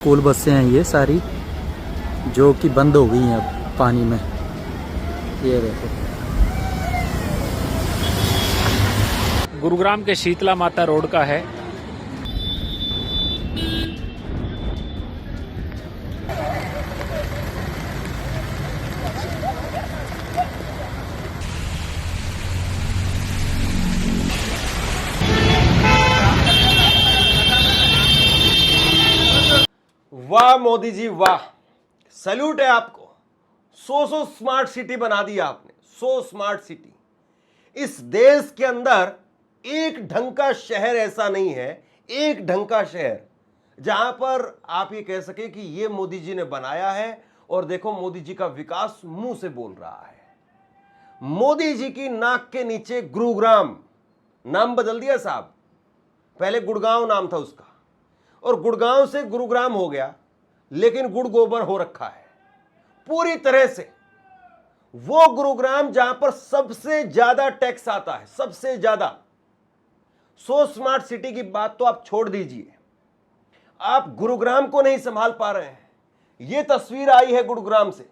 School बसें हैं ये सारी जो कि बंद हो गई हैं अब पानी में। ये देखो गुरुग्राम के शीतला माता रोड का है। वाह मोदी जी वाह, सैल्यूट है आपको। सौ स्मार्ट सिटी बना दी आपने, 100 स्मार्ट सिटी। इस देश के अंदर एक ढंग का शहर ऐसा नहीं है, एक ढंग का शहर जहां पर आप ये कह सके कि ये मोदी जी ने बनाया है और देखो मोदी जी का विकास मुंह से बोल रहा है। मोदी जी की नाक के नीचे गुरुग्राम नाम बदल दिया साहब, पहले गुड़गांव नाम था उसका और गुड़गांव से गुरुग्राम हो गया, लेकिन गुड़ गोबर हो रखा है पूरी तरह से। वो गुरुग्राम जहां पर सबसे ज्यादा टैक्स आता है, सबसे ज्यादा। 100 स्मार्ट सिटी की बात तो आप छोड़ दीजिए, आप गुरुग्राम को नहीं संभाल पा रहे हैं। यह तस्वीर आई है गुरुग्राम से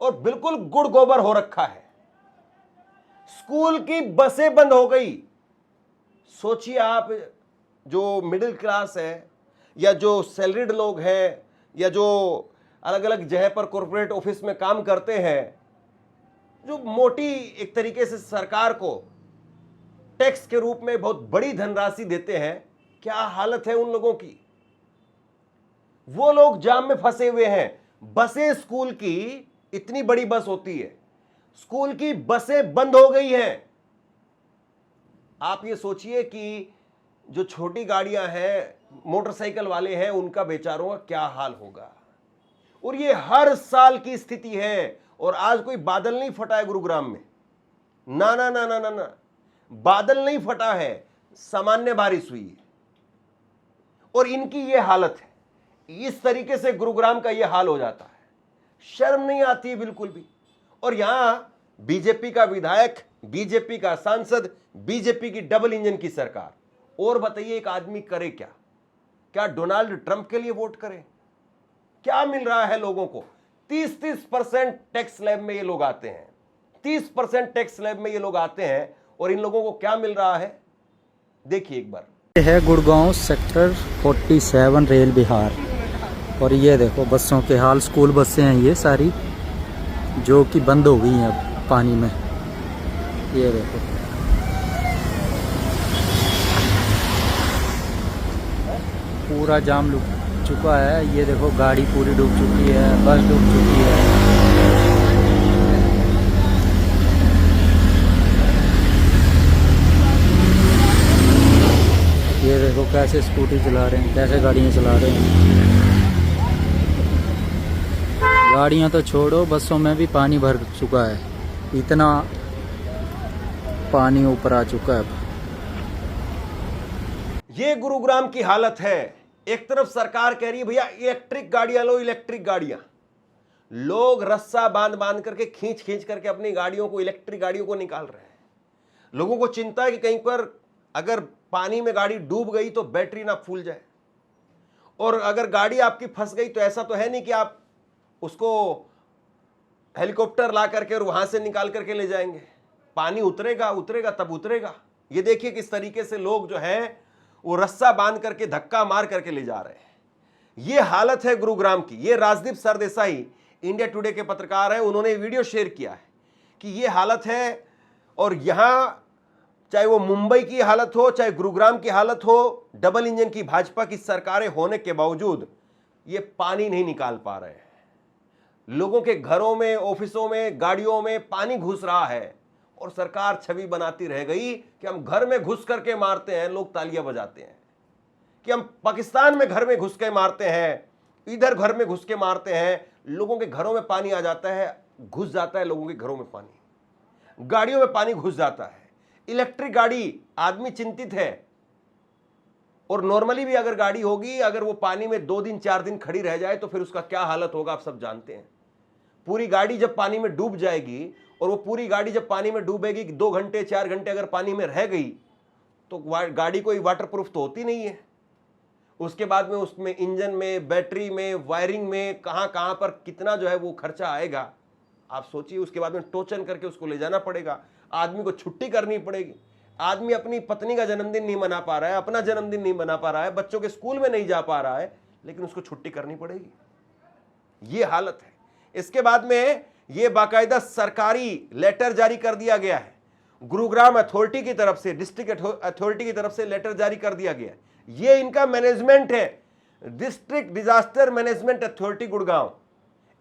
और बिल्कुल गुड़ गोबर हो रखा है। स्कूल की बसें बंद हो गई। सोचिए आप, जो मिडिल क्लास है या जो सैलरीड लोग हैं या जो अलग अलग जगह पर कॉर्पोरेट ऑफिस में काम करते हैं, जो मोटी एक तरीके से सरकार को टैक्स के रूप में बहुत बड़ी धनराशि देते हैं, क्या हालत है उन लोगों की। वो लोग जाम में फंसे हुए हैं। बसें स्कूल की, इतनी बड़ी बस होती है, स्कूल की बसें बंद हो गई हैं। आप ये सोचिए कि जो छोटी गाड़ियां हैं, मोटरसाइकिल वाले हैं, उनका बेचारों का क्या हाल होगा। और ये हर साल की स्थिति है। और आज कोई बादल नहीं फटा है गुरुग्राम में, ना ना ना ना ना ना, बादल नहीं फटा है, सामान्य बारिश हुई है और इनकी ये हालत है। इस तरीके से गुरुग्राम का ये हाल हो जाता है, शर्म नहीं आती बिल्कुल भी। और यहां बीजेपी का विधायक, बीजेपी का सांसद, बीजेपी की डबल इंजन की सरकार। और बताइए एक आदमी करे क्या? क्या डोनाल्ड ट्रंप के लिए वोट करें? क्या मिल रहा है लोगों को? 30% टैक्स स्लैब में ये लोग आते हैं, 30% टैक्स स्लैब में ये लोग आते हैं और इन लोगों को क्या मिल रहा है देखिए एक बार। ये है गुड़गांव सेक्टर 47 रेल बिहार। और ये देखो बसों के हाल, स्कूल बसें हैं ये सारी जो कि बंद हो गई हैं अब पानी में। ये देखो पूरा जाम लग चुका है। ये देखो गाड़ी पूरी डूब चुकी है, बस डूब चुकी है। ये देखो कैसे स्कूटी चला रहे हैं, कैसे गाड़ियाँ चला रहे हैं। गाड़ियाँ तो छोड़ो, बसों में भी पानी भर चुका है, इतना पानी ऊपर आ चुका है। ये गुरुग्राम की हालत है। एक तरफ सरकार कह रही है भैया इलेक्ट्रिक गाड़ियां लो, इलेक्ट्रिक गाड़ियां। लोग रस्सा बांध बांध करके, खींच खींच करके अपनी गाड़ियों को, इलेक्ट्रिक गाड़ियों को निकाल रहे हैं। लोगों को चिंता है कि कहीं पर अगर पानी में गाड़ी डूब गई तो बैटरी ना फूल जाए, और अगर गाड़ी आपकी फंस गई तो ऐसा तो है नहीं कि आप उसको हेलीकॉप्टर ला करके और वहां से निकाल करके ले जाएंगे। पानी उतरेगा उतरेगा तब उतरेगा। ये देखिए किस तरीके से लोग जो है वो रस्सा बांध करके, धक्का मार करके ले जा रहे हैं। ये हालत है गुरुग्राम की। ये राजदीप सरदेसाई इंडिया टुडे के पत्रकार हैं, उन्होंने वीडियो शेयर किया है कि ये हालत है। और यहां चाहे वो मुंबई की हालत हो, चाहे गुरुग्राम की हालत हो, डबल इंजन की भाजपा की सरकारें होने के बावजूद ये पानी नहीं निकाल पा रहे हैं। लोगों के घरों में, ऑफिसों में, गाड़ियों में पानी घुस रहा है और सरकार छवि बनाती रह गई कि हम घर में घुस करके मारते हैं, लोग तालियां बजाते हैं। कि हम पाकिस्तान में घर में घुस के मारते हैं, इधर घर में घुस के मारते हैं, लोगों के घरों में पानी आ जाता है, घुस जाता है लोगों के घरों में पानी, गाड़ियों में पानी घुस जाता है। इलेक्ट्रिक गाड़ी, आदमी चिंतित है। और नॉर्मली भी अगर गाड़ी होगी, अगर वो पानी में 2 दिन 4 दिन खड़ी रह जाए तो फिर उसका क्या हालत होगा आप सब जानते हैं। पूरी गाड़ी जब पानी में डूब जाएगी, और वो पूरी गाड़ी जब पानी में डूबेगी, 2 घंटे 4 घंटे अगर पानी में रह गई तो गाड़ी कोई वाटर प्रूफ तो होती नहीं है। उसके बाद में उसमें इंजन में, बैटरी में, वायरिंग में कहां कहां पर कितना जो है वो खर्चा आएगा आप सोचिए। उसके बाद में टोचन करके उसको ले जाना पड़ेगा, आदमी को छुट्टी करनी पड़ेगी। आदमी अपनी पत्नी का जन्मदिन नहीं मना पा रहा है, अपना जन्मदिन नहीं मना पा रहा है, बच्चों के स्कूल में नहीं जा पा रहा है, लेकिन उसको छुट्टी करनी पड़ेगी। ये हालत है। इसके बाद में ये बाकायदा सरकारी लेटर जारी कर दिया गया है, गुरुग्राम अथॉरिटी की तरफ से, डिस्ट्रिक्ट अथॉरिटी की तरफ से लेटर जारी कर दिया गया है। ये इनका मैनेजमेंट है, district disaster management authority Gurgaon.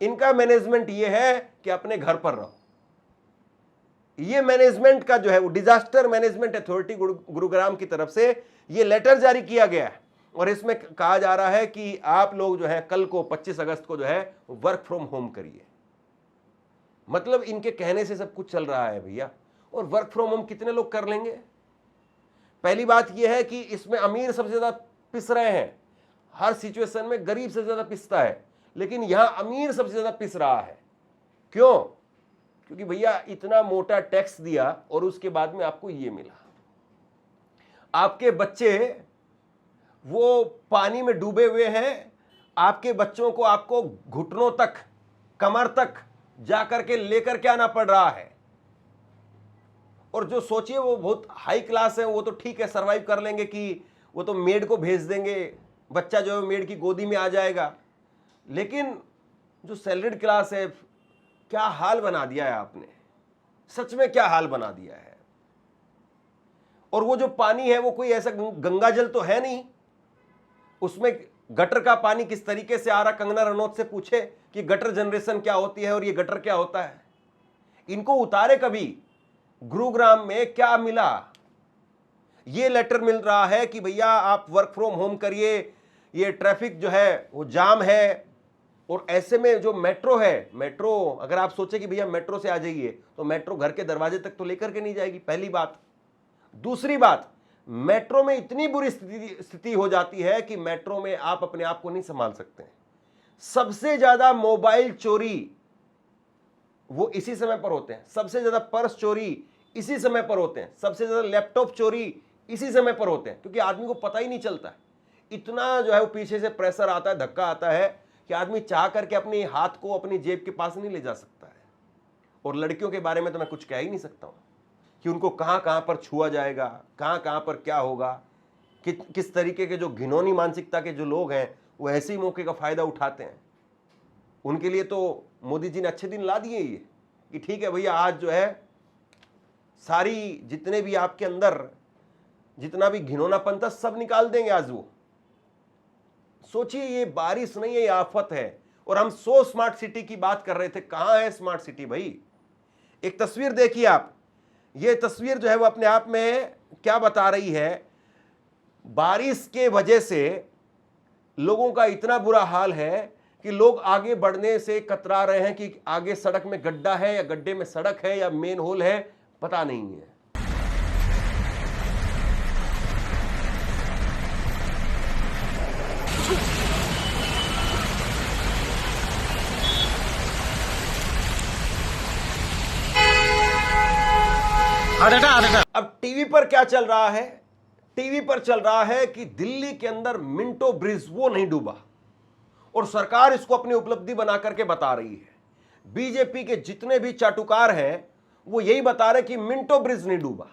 इनका मैनेजमेंट ये है कि अपने घर पर रहो। ये मैनेजमेंट का जो है वो डिजास्टर मैनेजमेंट अथॉरिटी गुरुग्राम की तरफ से ये लेटर जारी किया गया है, और इसमें कहा जा रहा है कि आप लोग जो है कल को 25 अगस्त को जो है वर्क फ्रॉम होम करिए। मतलब इनके कहने से सब कुछ चल रहा है भैया। और वर्क फ्रॉम होम कितने लोग कर लेंगे? पहली बात यह है कि इसमें अमीर सबसे ज्यादा पिस रहे हैं, हर सिचुएशन में गरीब सबसे ज्यादा पिसता है, लेकिन यहां अमीर सबसे ज्यादा पिस रहा है। क्यों? क्योंकि भैया इतना मोटा टैक्स दिया और उसके बाद में आपको ये मिला। आपके बच्चे वो पानी में डूबे हुए हैं, आपके बच्चों को आपको घुटनों तक, कमर तक जाकर के लेकर के आना पड़ रहा है। और जो सोचिए वो बहुत हाई क्लास है, वो तो ठीक है, सरवाइव कर लेंगे कि वो तो मेड को भेज देंगे, बच्चा जो है मेड की गोदी में आ जाएगा। लेकिन जो सैलरीड क्लास है, क्या हाल बना दिया है आपने, सच में क्या हाल बना दिया है। और वो जो पानी है वो कोई ऐसा गंगा जल तो है नहीं, उसमें गटर का पानी किस तरीके से आ रहा। कंगना रनौत से पूछे कि गटर जनरेशन क्या होती है और ये गटर क्या होता है। इनको उतारे कभी। गुरुग्राम में क्या मिला? ये लेटर मिल रहा है कि भैया आप वर्क फ्रॉम होम करिए, ये ट्रैफिक जो है वो जाम है। और ऐसे में जो मेट्रो है, मेट्रो अगर आप सोचे कि भैया मेट्रो से आ जाइए, तो मेट्रो घर के दरवाजे तक तो लेकर के नहीं जाएगी, पहली बात। दूसरी बात, मेट्रो में इतनी बुरी स्थिति हो जाती है कि मेट्रो में आप अपने आप को नहीं संभाल सकते। सबसे ज्यादा मोबाइल चोरी वो इसी समय पर होते हैं, सबसे ज्यादा पर्स चोरी इसी समय पर होते हैं, सबसे ज्यादा लैपटॉप चोरी इसी समय पर होते हैं, क्योंकि आदमी को पता ही नहीं चलता है। इतना जो है वो पीछे से प्रेशर आता है, धक्का आता है कि आदमी चाह करके अपने हाथ को अपनी जेब के पास नहीं ले जा सकता है। और लड़कियों के बारे में तो मैं कुछ कह ही नहीं सकता हूं कि उनको कहां कहां पर छुआ जाएगा, कहां कहां पर क्या होगा। किस तरीके के जो घिनौनी मानसिकता के जो लोग हैं वो ऐसे ही मौके का फायदा उठाते हैं। उनके लिए तो मोदी जी ने अच्छे दिन ला दिए ये कि ठीक है भैया, आज जो है सारी जितने भी आपके अंदर जितना भी घिनौनापन था सब निकाल देंगे आज वो। सोचिए, ये बारिश नहीं है, ये आफत है। और हम स्मार्ट सिटी की बात कर रहे थे, कहां है स्मार्ट सिटी भाई? एक तस्वीर देखिए आप, ये तस्वीर जो है वो अपने आप में क्या बता रही है। बारिश के वजह से लोगों का इतना बुरा हाल है कि लोग आगे बढ़ने से कतरा रहे हैं कि आगे सड़क में गड्ढा है या गड्ढे में सड़क है या मेन होल है, पता नहीं है। अब टीवी पर क्या चल रहा है? टीवी पर चल रहा है कि दिल्ली के अंदर मिंटो ब्रिज वो नहीं डूबा, और सरकार इसको अपनी उपलब्धि बना करके बता रही है। बीजेपी के जितने भी चाटुकार हैं वो यही बता रहे कि मिंटो ब्रिज नहीं डूबा।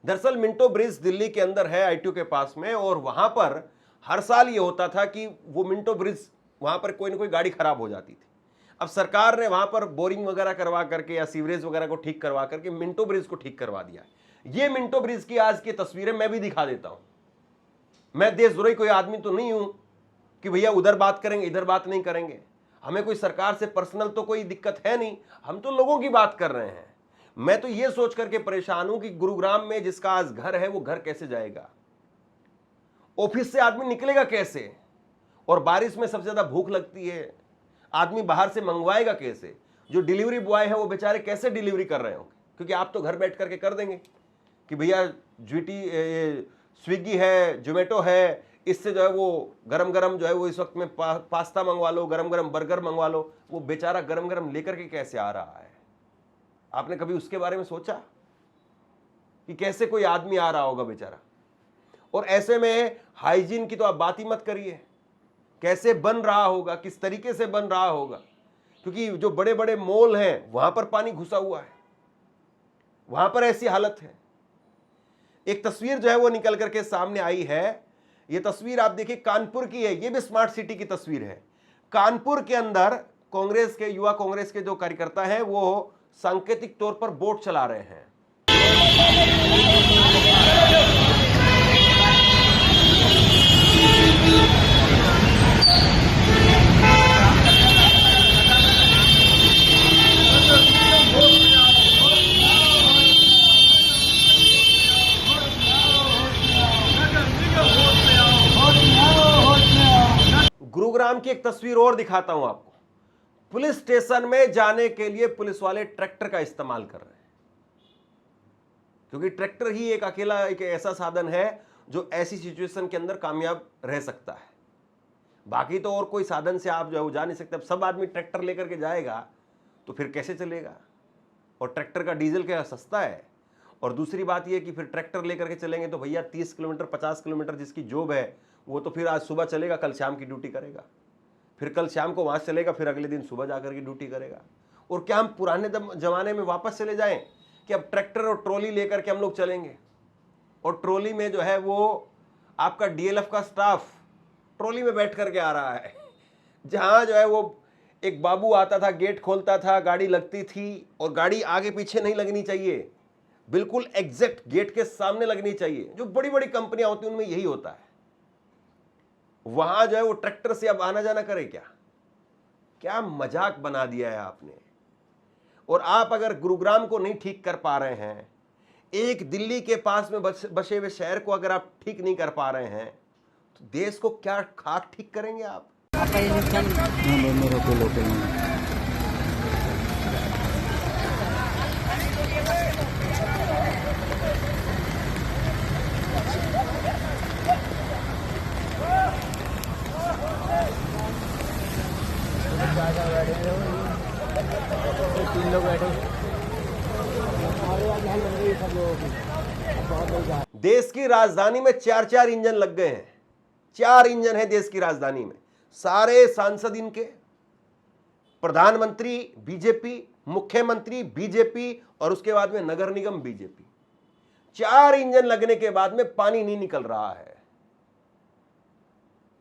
दरअसल मिंटो ब्रिज दिल्ली के अंदर है, आईटीओ के पास में, और वहां पर हर साल ये होता था कि वो मिंटो ब्रिज, वहां पर कोई ना कोई गाड़ी खराब हो जाती थी। अब सरकार ने वहां पर बोरिंग वगैरह करवा करके या सीवरेज वगैरह को ठीक करवा करके मिंटो ब्रिज को ठीक करवा दिया। ये मिंटो ब्रिज की आज की तस्वीरें मैं भी दिखा देता हूं। मैं देशद्रोही कोई आदमी तो नहीं हूं कि भैया उधर बात करेंगे इधर बात नहीं करेंगे। हमें कोई सरकार से पर्सनल तो कोई दिक्कत है नहीं, हम तो लोगों की बात कर रहे हैं। मैं तो ये सोच करके परेशान हूं कि गुरुग्राम में जिसका आज घर है वो घर कैसे जाएगा, ऑफिस से आदमी निकलेगा कैसे, और बारिश में सबसे ज्यादा भूख लगती है, आदमी बाहर से मंगवाएगा कैसे। जो डिलीवरी बॉय है वो बेचारे कैसे डिलीवरी कर रहे होंगे, क्योंकि आप तो घर बैठ करके कर देंगे कि भैया स्विगी है, जोमेटो है, इससे जो है वो गरम गरम जो है वो इस वक्त में पास्ता मंगवा लो, गरम गरम बर्गर मंगवा लो। वो बेचारा गरम गरम लेकर के कैसे आ रहा है? आपने कभी उसके बारे में सोचा कि कैसे कोई आदमी आ रहा होगा बेचारा? और ऐसे में हाइजीन की तो आप बात ही मत करिए, कैसे बन रहा होगा, किस तरीके से बन रहा होगा, क्योंकि जो बड़े बड़े मॉल हैं वहां पर पानी घुसा हुआ है, वहां पर ऐसी हालत है। एक तस्वीर जो है वो निकल करके सामने आई है, ये तस्वीर आप देखिए कानपुर की है, ये भी स्मार्ट सिटी की तस्वीर है। कानपुर के अंदर कांग्रेस के, युवा कांग्रेस के जो कार्यकर्ता हैं वो सांकेतिक तौर पर बोट चला रहे हैं। गुरुग्राम की एक तस्वीर और दिखाता हूं आपको। पुलिस स्टेशन में जाने के लिए पुलिस वाले ट्रैक्टर का इस्तेमाल कर रहे हैं, क्योंकि ट्रैक्टर ही एक अकेला एक ऐसा साधन है जो ऐसी सिचुएशन के अंदर कामयाब रह सकता है। बाकी तो और कोई साधन से आप जो है वो जा नहीं सकते। अब सब आदमी ट्रैक्टर लेकर के जाएगा तो फिर कैसे चलेगा, और ट्रैक्टर का डीजल क्या सस्ता है। और दूसरी बात यह कि फिर ट्रैक्टर लेकर के चलेंगे तो भैया 30 किलोमीटर 50 किलोमीटर जिसकी जॉब है वो तो फिर आज सुबह चलेगा, कल शाम की ड्यूटी करेगा, फिर कल शाम को वहां चलेगा, फिर अगले दिन सुबह जाकर के ड्यूटी करेगा। और क्या हम पुराने जमाने में वापस चले जाएं कि अब ट्रैक्टर और ट्रॉली लेकर के हम लोग चलेंगे, और ट्रॉली में जो है वो आपका डीएलएफ का स्टाफ ट्रॉली में बैठ करके आ रहा है, जहां जो है वो एक बाबू आता था, गेट खोलता था, गाड़ी लगती थी, और गाड़ी आगे पीछे नहीं लगनी चाहिए, बिल्कुल एग्जैक्ट गेट के सामने लगनी चाहिए। जो बड़ी बड़ी कंपनियां होती हैं उनमें यही होता है। वहां जो है वो ट्रैक्टर से अब आना जाना करे क्या? क्या मजाक बना दिया है आपने। और आप अगर गुरुग्राम को नहीं ठीक कर पा रहे हैं, एक दिल्ली के पास में बसे हुए शहर को अगर आप ठीक नहीं कर पा रहे हैं, तो देश को क्या खाक ठीक करेंगे आप? देश की राजधानी में 4-4 इंजन लग गए हैं। 4 इंजन है देश की राजधानी में। सारे सांसद इनके, प्रधानमंत्री बीजेपी, मुख्यमंत्री बीजेपी, और उसके बाद में नगर निगम बीजेपी। 4 इंजन लगने के बाद में पानी नहीं निकल रहा है।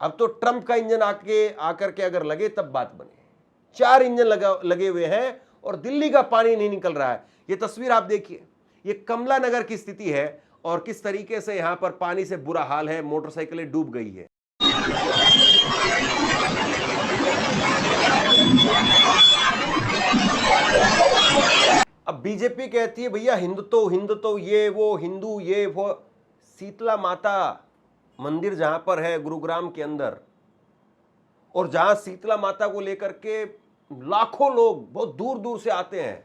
अब तो ट्रंप का इंजन आकर के अगर लगे तब बात बने। 4 इंजन लगे हुए हैं और दिल्ली का पानी नहीं निकल रहा है। ये तस्वीर आप देखिए, ये कमला नगर की स्थिति है और किस तरीके से यहां पर पानी से बुरा हाल है, मोटरसाइकिलें डूब गई है। अब बीजेपी कहती है भैया हिंदुत्व ये वो, हिंदू ये वो। शीतला माता मंदिर जहां पर है गुरुग्राम के अंदर, और जहां शीतला माता को लेकर के लाखों लोग बहुत दूर दूर से आते हैं,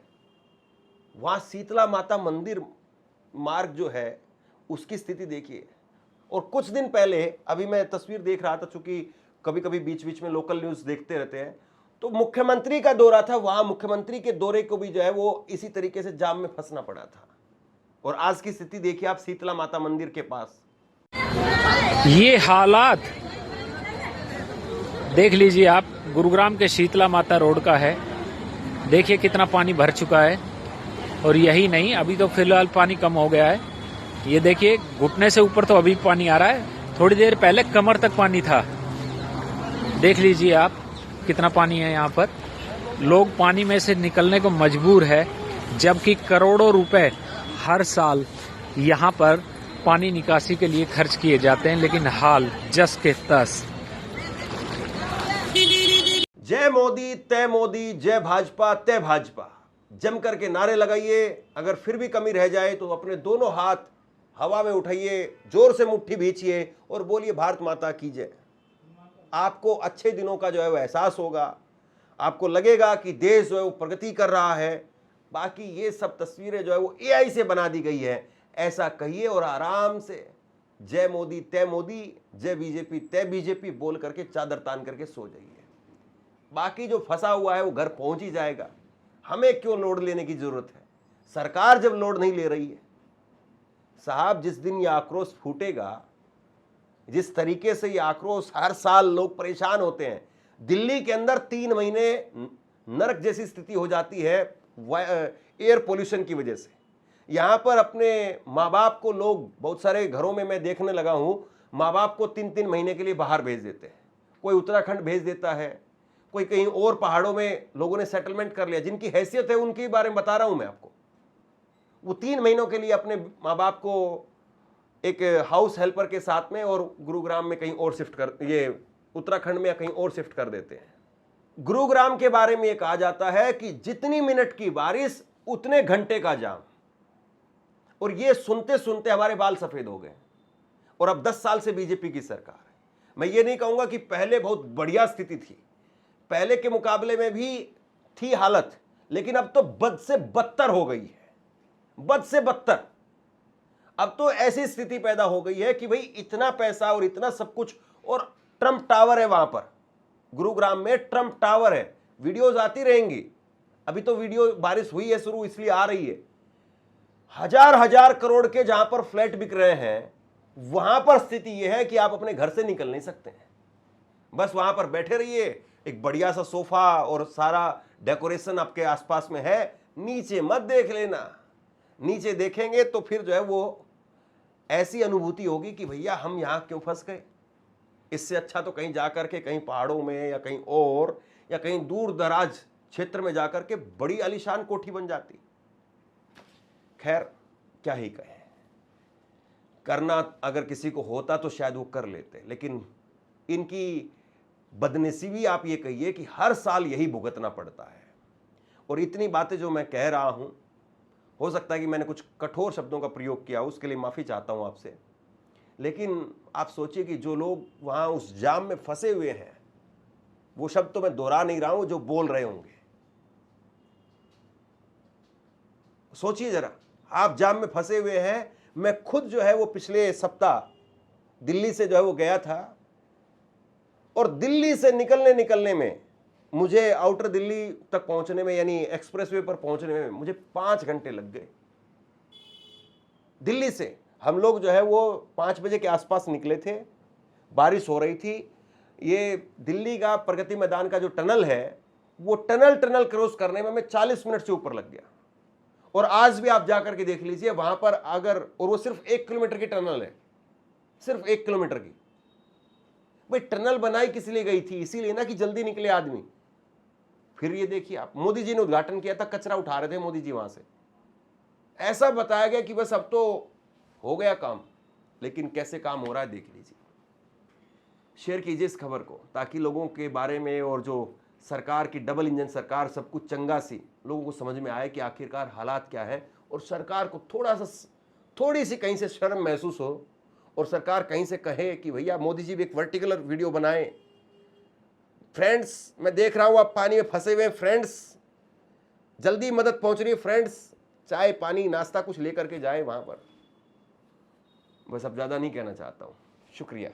वहां शीतला माता मंदिर मार्ग जो है उसकी स्थिति देखिए। और कुछ दिन पहले, अभी मैं तस्वीर देख रहा था, चूंकि कभी कभी बीच बीच में लोकल न्यूज देखते रहते हैं, तो मुख्यमंत्री का दौरा था, वहां मुख्यमंत्री के दौरे को भी जो है वो इसी तरीके से जाम में फंसना पड़ा था। और आज की स्थिति देखिए आप शीतला माता मंदिर के पास। ये हालात देख लीजिए आप, गुरुग्राम के शीतला माता रोड का है। देखिए कितना पानी भर चुका है, और यही नहीं, अभी तो फिलहाल पानी कम हो गया है। ये देखिए घुटने से ऊपर तो अभी पानी आ रहा है, थोड़ी देर पहले कमर तक पानी था। देख लीजिए आप कितना पानी है यहाँ पर। लोग पानी में से निकलने को मजबूर है, जबकि करोड़ों रुपए हर साल यहाँ पर पानी निकासी के लिए खर्च किए जाते हैं, लेकिन हाल जस के तस। जय मोदी तय मोदी, जय भाजपा तय भाजपा, जम करके नारे लगाइए। अगर फिर भी कमी रह जाए तो अपने दोनों हाथ हवा में उठाइए, जोर से मुट्ठी भींचिए और बोलिए भारत माता की जय। आपको अच्छे दिनों का जो है वो एहसास होगा, आपको लगेगा कि देश जो है वो प्रगति कर रहा है। बाकी ये सब तस्वीरें जो है वो एआई से बना दी गई है, ऐसा कहिए और आराम से जय मोदी तय मोदी, जय बीजेपी तय बीजेपी बोल करके चादर तान करके सो जाइए। बाकी जो फंसा हुआ है वो घर पहुंच ही जाएगा। हमें क्यों लोड लेने की जरूरत है? सरकार जब लोड नहीं ले रही है साहब, जिस दिन ये आक्रोश फूटेगा जिस तरीके से ये आक्रोश, हर साल लोग परेशान होते हैं। दिल्ली के अंदर 3 महीने नरक जैसी स्थिति हो जाती है एयर पोल्यूशन की वजह से। यहां पर अपने माँ बाप को लोग, बहुत सारे घरों में मैं देखने लगा हूं, माँ बाप को 3-3 महीने के लिए बाहर भेज देते हैं। कोई उत्तराखंड भेज देता है, कोई कहीं और पहाड़ों में लोगों ने सेटलमेंट कर लिया। जिनकी हैसियत है उनके बारे में बता रहा हूं मैं आपको। वो 3 महीनों के लिए अपने माँ बाप को एक हाउस हेल्पर के साथ में और गुरुग्राम में कहीं और शिफ्ट कर, ये उत्तराखंड में या कहीं और शिफ्ट कर देते हैं। गुरुग्राम के बारे में ये कहा जाता है कि जितनी मिनट की बारिश उतने घंटे का जाम। और ये सुनते सुनते हमारे बाल सफेद हो गए। और अब 10 साल से बीजेपी की सरकार है। मैं ये नहीं कहूंगा कि पहले बहुत बढ़िया स्थिति थी, पहले के मुकाबले में भी थी हालत, लेकिन अब तो बद से बदतर हो गई है, बद से बदतर। अब तो ऐसी स्थिति पैदा हो गई है कि भाई इतना पैसा और इतना सब कुछ, और ट्रंप टावर है वहां पर, गुरुग्राम में ट्रंप टावर है। वीडियोज आती रहेंगी, अभी तो वीडियो बारिश हुई है शुरू, इसलिए आ रही है। हजार करोड़ के जहां पर फ्लैट बिक रहे हैं, वहां पर स्थिति यह है कि आप अपने घर से निकल नहीं सकते हैं। बस वहां पर बैठे रहिए, एक बढ़िया सा सोफा और सारा डेकोरेशन आपके आसपास में है, नीचे मत देख लेना। नीचे देखेंगे तो फिर जो है वो ऐसी अनुभूति होगी कि भैया हम यहां क्यों फंस गए। इससे अच्छा तो कहीं जाकर के, कहीं पहाड़ों में या कहीं और, या कहीं दूर दराज क्षेत्र में जाकर के बड़ी आलीशान कोठी बन जाती। खैर क्या ही कहें, करना अगर किसी को होता तो शायद वो कर लेते, लेकिन इनकी बदनसीबी आप ये कहिए कि हर साल यही भुगतना पड़ता है। और इतनी बातें जो मैं कह रहा हूं, हो सकता है कि मैंने कुछ कठोर शब्दों का प्रयोग किया, उसके लिए माफ़ी चाहता हूं आपसे। लेकिन आप सोचिए कि जो लोग वहां उस जाम में फंसे हुए हैं, वो शब्द तो मैं दोहरा नहीं रहा हूं, जो बोल रहे होंगे। सोचिए जरा, आप जाम में फंसे हुए हैं। मैं खुद जो है वो पिछले सप्ताह दिल्ली से जो है वो गया था, और दिल्ली से निकलने में मुझे आउटर दिल्ली तक पहुंचने में, यानी एक्सप्रेसवे पर पहुंचने में मुझे 5 घंटे लग गए। दिल्ली से हम लोग जो है वो 5 बजे के आसपास निकले थे, बारिश हो रही थी। ये दिल्ली का प्रगति मैदान का जो टनल है, वो टनल क्रॉस करने में मैं 40 मिनट से ऊपर लग गया। और आज भी आप जाकर के देख लीजिए वहां पर, अगर, और वो सिर्फ 1 किलोमीटर की टनल है, सिर्फ 1 किलोमीटर की। भाई टनल बनाई किस लिए गई थी? इसीलिए ना कि जल्दी निकले आदमी। फिर ये देखिए आप, मोदी जी ने उद्घाटन किया था, कचरा उठा रहे थे मोदी जी वहां से। ऐसा बताया गया कि बस अब तो हो गया काम, लेकिन कैसे काम हो रहा है देख लीजिए। शेयर कीजिए इस खबर को, ताकि लोगों के बारे में, और जो सरकार की डबल इंजन सरकार, सब कुछ चंगा सी, लोगों को समझ में आए कि आखिरकार हालात क्या है। और सरकार को थोड़ी सी कहीं से शर्म महसूस हो, और सरकार कहीं से कहे कि भैया मोदी जी भी एक वर्टिकल वीडियो बनाएं। फ्रेंड्स, मैं देख रहा हूं आप पानी में फंसे हुए हैं, फ्रेंड्स जल्दी मदद पहुंच रही है, फ्रेंड्स चाय पानी नाश्ता कुछ लेकर के जाए वहां पर। बस अब ज्यादा नहीं कहना चाहता हूं। शुक्रिया।